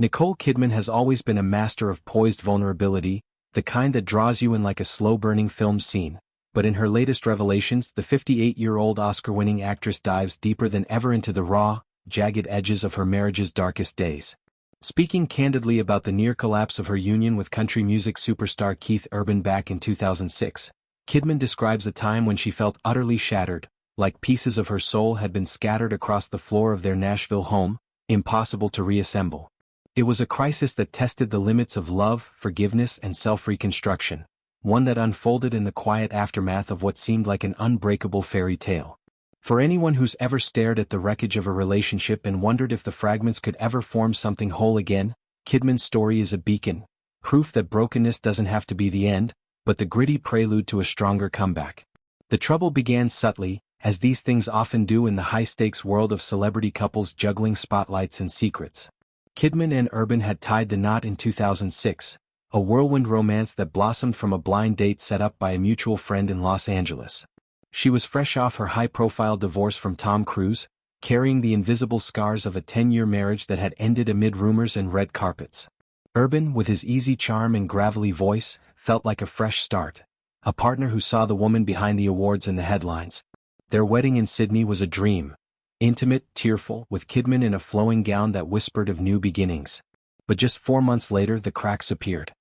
Nicole Kidman has always been a master of poised vulnerability, the kind that draws you in like a slow-burning film scene. But in her latest revelations, the 58-year-old Oscar-winning actress dives deeper than ever into the raw, jagged edges of her marriage's darkest days. Speaking candidly about the near collapse of her union with country music superstar Keith Urban back in 2006, Kidman describes a time when she felt utterly shattered, like pieces of her soul had been scattered across the floor of their Nashville home, impossible to reassemble. It was a crisis that tested the limits of love, forgiveness, and self-reconstruction, one that unfolded in the quiet aftermath of what seemed like an unbreakable fairy tale. For anyone who's ever stared at the wreckage of a relationship and wondered if the fragments could ever form something whole again, Kidman's story is a beacon, proof that brokenness doesn't have to be the end, but the gritty prelude to a stronger comeback. The trouble began subtly, as these things often do in the high-stakes world of celebrity couples juggling spotlights and secrets. Kidman and Urban had tied the knot in 2006, a whirlwind romance that blossomed from a blind date set up by a mutual friend in Los Angeles. She was fresh off her high-profile divorce from Tom Cruise, carrying the invisible scars of a 10-year marriage that had ended amid rumors and red carpets. Urban, with his easy charm and gravelly voice, felt like a fresh start, a partner who saw the woman behind the awards in the headlines. Their wedding in Sydney was a dream, intimate, tearful, with Kidman in a flowing gown that whispered of new beginnings. But just 4 months later the cracks appeared.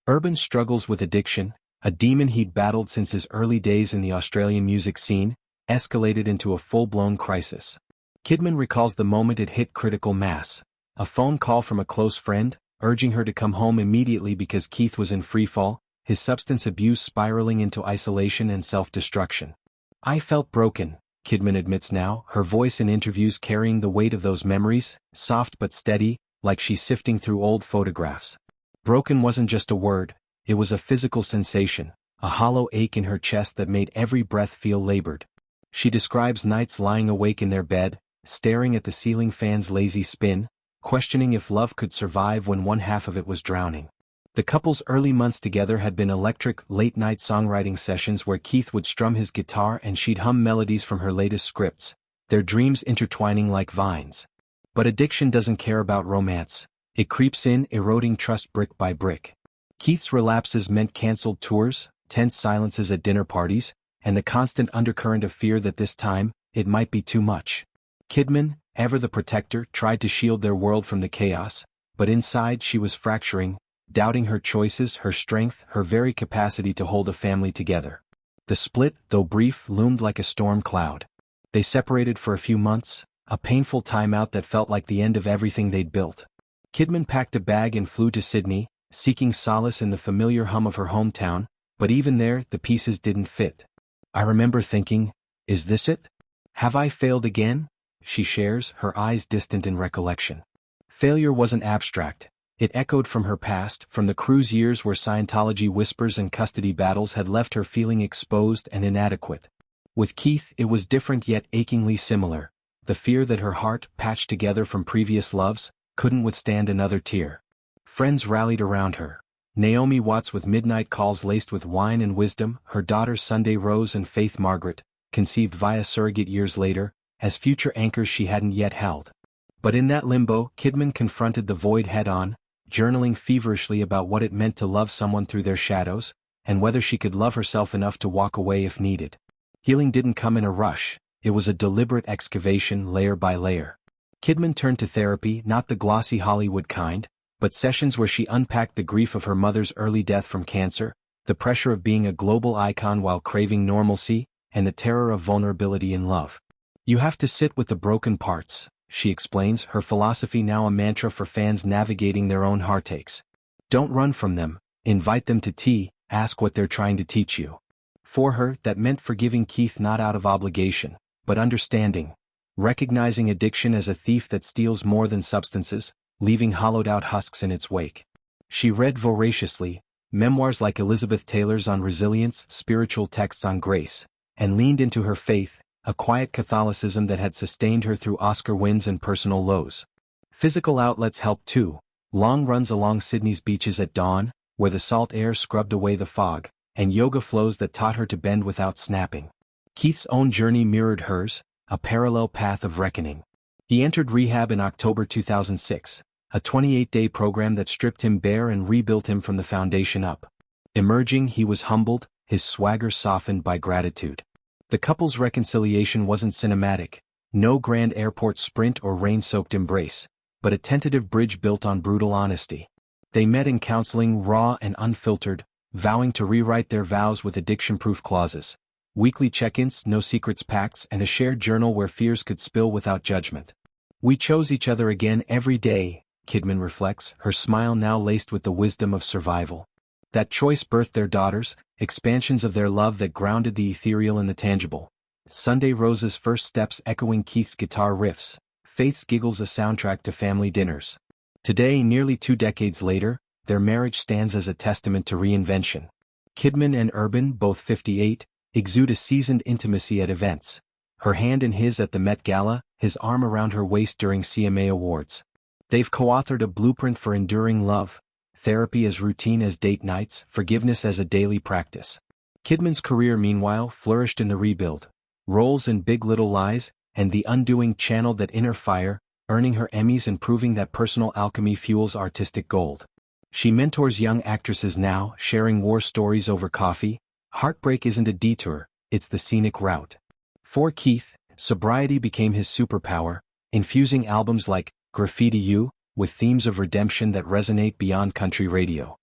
Urban struggles with addiction, a demon he'd battled since his early days in the Australian music scene, escalated into a full-blown crisis. Kidman recalls the moment it hit critical mass, a phone call from a close friend, urging her to come home immediately because Keith was in freefall, his substance abuse spiraling into isolation and self-destruction. "I felt broken," Kidman admits now, her voice in interviews carrying the weight of those memories, soft but steady, like she's sifting through old photographs. Broken wasn't just a word, it was a physical sensation, a hollow ache in her chest that made every breath feel labored. She describes nights lying awake in their bed, staring at the ceiling fan's lazy spin, questioning if love could survive when one half of it was drowning. The couple's early months together had been electric, late-night songwriting sessions where Keith would strum his guitar and she'd hum melodies from her latest scripts, their dreams intertwining like vines. But addiction doesn't care about romance. It creeps in, eroding trust brick by brick. Keith's relapses meant cancelled tours, tense silences at dinner parties, and the constant undercurrent of fear that this time, it might be too much. Kidman, ever the protector, tried to shield their world from the chaos, but inside she was fracturing, doubting her choices, her strength, her very capacity to hold a family together. The split, though brief, loomed like a storm cloud. They separated for a few months, a painful timeout that felt like the end of everything they'd built. Kidman packed a bag and flew to Sydney, seeking solace in the familiar hum of her hometown, but even there the pieces didn't fit. "I remember thinking, is this it? Have I failed again?" she shares, her eyes distant in recollection. Failure wasn't abstract. It echoed from her past, from the Cruise years where Scientology whispers and custody battles had left her feeling exposed and inadequate. With Keith it was different yet achingly similar, the fear that her heart, patched together from previous loves, couldn't withstand another tear. Friends rallied around her. Naomi Watts with midnight calls laced with wine and wisdom, her daughters Sunday Rose and Faith Margaret, conceived via surrogate years later, as future anchors she hadn't yet held. But in that limbo, Kidman confronted the void head-on, journaling feverishly about what it meant to love someone through their shadows, and whether she could love herself enough to walk away if needed. Healing didn't come in a rush, it was a deliberate excavation layer by layer. Kidman turned to therapy, not the glossy Hollywood kind, but sessions where she unpacked the grief of her mother's early death from cancer, the pressure of being a global icon while craving normalcy, and the terror of vulnerability in love. "You have to sit with the broken parts," she explains, her philosophy now a mantra for fans navigating their own heartaches. "Don't run from them, invite them to tea, ask what they're trying to teach you." For her, that meant forgiving Keith not out of obligation, but understanding. Recognizing addiction as a thief that steals more than substances, leaving hollowed-out husks in its wake. She read voraciously, memoirs like Elizabeth Taylor's on resilience, spiritual texts on grace, and leaned into her faith, a quiet Catholicism that had sustained her through Oscar wins and personal lows. Physical outlets helped too, long runs along Sydney's beaches at dawn, where the salt air scrubbed away the fog, and yoga flows that taught her to bend without snapping. Keith's own journey mirrored hers, a parallel path of reckoning. He entered rehab in October 2006, a 28-day program that stripped him bare and rebuilt him from the foundation up. Emerging, he was humbled, his swagger softened by gratitude. The couple's reconciliation wasn't cinematic, no grand airport sprint or rain-soaked embrace, but a tentative bridge built on brutal honesty. They met in counseling, raw and unfiltered, vowing to rewrite their vows with addiction-proof clauses. Weekly check-ins, no secrets pacts, and a shared journal where fears could spill without judgment. "We chose each other again every day," Kidman reflects, her smile now laced with the wisdom of survival. That choice birthed their daughters, expansions of their love that grounded the ethereal in the tangible. Sunday Rose's first steps echoing Keith's guitar riffs, Faith's giggles a soundtrack to family dinners. Today, nearly 2 decades later, their marriage stands as a testament to reinvention. Kidman and Urban, both 58, exude a seasoned intimacy at events. Her hand in his at the Met Gala, his arm around her waist during CMA Awards. They've co-authored a blueprint for enduring love, therapy as routine as date nights, forgiveness as a daily practice. Kidman's career, meanwhile, flourished in the rebuild. Roles in Big Little Lies and The Undoing channeled that inner fire, earning her Emmys and proving that personal alchemy fuels artistic gold. She mentors young actresses now, sharing war stories over coffee. Heartbreak isn't a detour, it's the scenic route. For Keith, sobriety became his superpower, infusing albums like Graffiti You with themes of redemption that resonate beyond country radio.